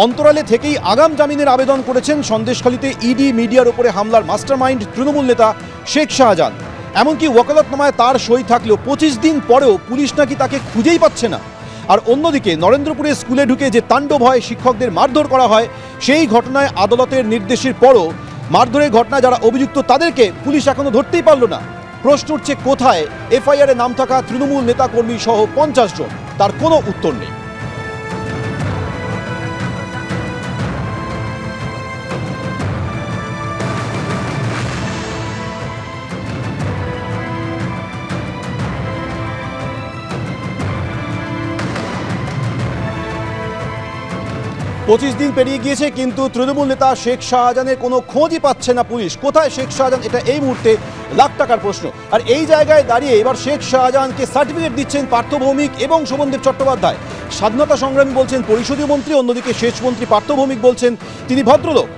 অন্তরালে থেকেই আগাম জামিনের আবেদন করেছেন সন্দেশখালীতে ইডি মিডিয়ার উপরে হামলার মাস্টারমাইন্ড তৃণমূল নেতা শেখ শাহজাহান। এমনকি ওকালতনামায় তার সই থাকলেও 25 দিন পরেও পুলিশ নাকি তাকে খুঁজেই পাচ্ছে না। আর অন্যদিকে নরেন্দ্রপুরে স্কুলে ঢুকে যে তাণ্ডব হয়, শিক্ষকদের মারধর করা হয়, সেই ঘটনায় আদালতের নির্দেশের পরও মারধরের ঘটনায় যারা অভিযুক্ত তাদেরকে পুলিশ এখনো ধরতেই পারল না। প্রশ্ন উঠছে, কোথায় এফআইআরে নাম থাকা তৃণমূল নেতাকর্মী সহ 50 জন? তার কোনো উত্তর নেই। 25 দিন পেরিয়ে গিয়েছে, কিন্তু তৃণমূল নেতা শেখ শাহজাহানের কোনো খোঁজই পাচ্ছে না পুলিশ। কোথায় শেখ শাহজাহান, এটা এই মুহূর্তে লাখ টাকার প্রশ্ন। আর এই জায়গায় দাঁড়িয়ে এবার শেখ শাহজাহানকে সার্টিফিকেট দিচ্ছেন পার্থ ভৌমিক এবং শোভনদেব চট্টোপাধ্যায়। স্বাধীনতা সংগ্রামী বলছেন পরিষদীয় মন্ত্রী, অন্যদিকে সেচ মন্ত্রী পার্থ ভৌমিক বলছেন তিনি ভদ্রলোক।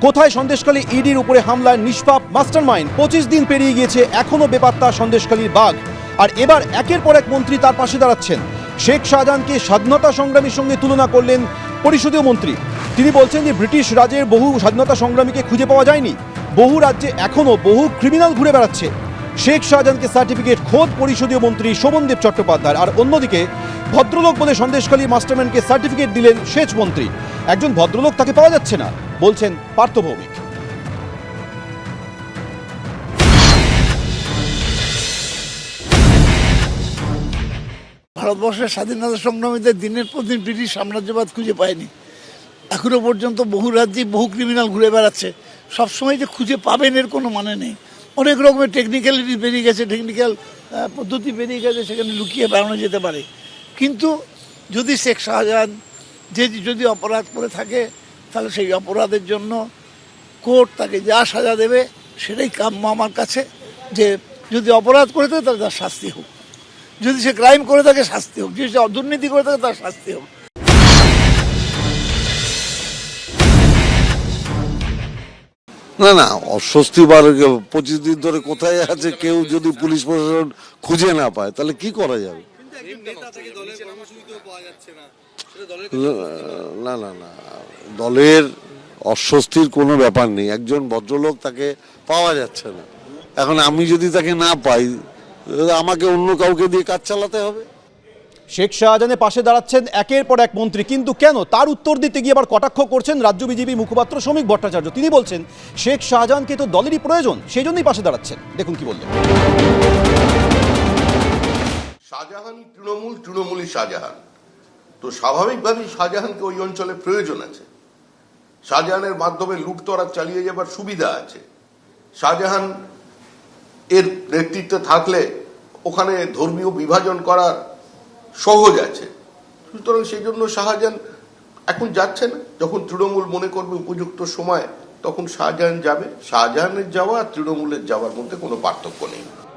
কোথায় সন্দেশখালী ইডির উপরে হামলার নিষ্পাপ মাস্টারমাইন্ড? 25 দিন পেরিয়ে গিয়েছে, এখনো বেপাত্তা সন্দেশখালীর বাঘ। আর এবার একের পর এক মন্ত্রী তার পাশে দাঁড়াচ্ছেন। শেখ শাহজাহানকে স্বাধীনতা সংগ্রামীর সঙ্গে তুলনা করলেন পরিষদীয় মন্ত্রী। তিনি বলছেন যে ব্রিটিশ রাজের বহু স্বাধীনতা সংগ্রামীকে খুঁজে পাওয়া যায়নি, বহু রাজ্যে এখনো বহু ক্রিমিনাল ঘুরে বেড়াচ্ছে। শেখ শাহজাহানকে সার্টিফিকেট খোদ পরিষদীয় মন্ত্রী শোভনদেব চট্টোপাধ্যায়। আর অন্যদিকে ভদ্রলোক বলে সন্দেশখালী মাস্টারম্যানকে সার্টিফিকেট দিলেন সেচ মন্ত্রী। একজন ভদ্রলোক তাকে পাওয়া যাচ্ছে না, বলছেন পার্থ ভৌমিক। ভারতবর্ষের স্বাধীনতা সংগ্রামীদের দিনের পর দিন ব্রিটিশ সাম্রাজ্যবাদ খুঁজে পায়নি। এখনো পর্যন্ত বহু রাজ্যে বহু ক্রিমিনাল ঘুরে বেড়াচ্ছে। সবসময় যে খুঁজে পাবেন এর কোনো মানে নেই। অনেক রকমের টেকনিক্যালিটি বেরিয়ে গেছে, টেকনিক্যাল পদ্ধতি বেরিয়ে গেছে, সেখানে লুকিয়ে বেড়ানো যেতে পারে। কিন্তু যদি শেখ শাহজাহান যদি অপরাধ করে থাকে, তাহলে সেই অপরাধের জন্য কোর্ট তাকে যা সাজা দেবে সেটাই কাম্য আমার কাছে। যে যদি অপরাধ করে থাকে তাহলে তার শাস্তি হোক, যদি সে ক্রাইম করে থাকে শাস্তি হোক, যদি সে দুর্নীতি করে থাকে তার শাস্তি হোক। না না, অস্বস্তি বার 25 দিন ধরে কোথায় আছে কেউ যদি পুলিশ প্রশাসন খুঁজে না পায় তাহলে কি করা যাবে? না না না, দলের অস্বস্তির কোনো ব্যাপার নেই। একজন ভদ্রলোক, তাকে পাওয়া যাচ্ছে না। এখন আমি যদি তাকে না পাই, আমাকে অন্য কাউকে দিয়ে কাজ চালাতে হবে। শেখ শাহজাহানের পাশে দাঁড়াচ্ছেন একের পর এক মন্ত্রী, কিন্তু কেন? তার উত্তর দিতে গিয়ে আবার কটাক্ষ করছেন রাজ্য বিজেপি মুখপাত্র শ্রমিক ভট্টাচার্য। তিনি বলছেন শেখ শাহজাহানকে তো দলেরই প্রয়োজন, সেই জন্যই পাশে দাঁড়াচ্ছেন। দেখুন কি বললেন। শাহজাহান তৃণমূল, তৃণমূলই শাহজাহান। তো স্বাভাবিকভাবেই শাহজাহানকে ওই অঞ্চলে প্রয়োজন আছে। শাহজাহানের মাধ্যমে লুটতরাজ চালিয়ে যাবার সুবিধা আছে। শাহজাহান এর নেতৃত্বে থাকলে ওখানে ধর্মীয় বিভাজন করার সহজ আছে। সুতরাং সেই জন্য শাহজাহান এখন যাচ্ছে না। যখন তৃণমূল মনে করবে উপযুক্ত সময়, তখন শাহজাহান যাবে। শাহজাহানের যাওয়া আর তৃণমূলের যাওয়ার মধ্যে কোনো পার্থক্য নেই।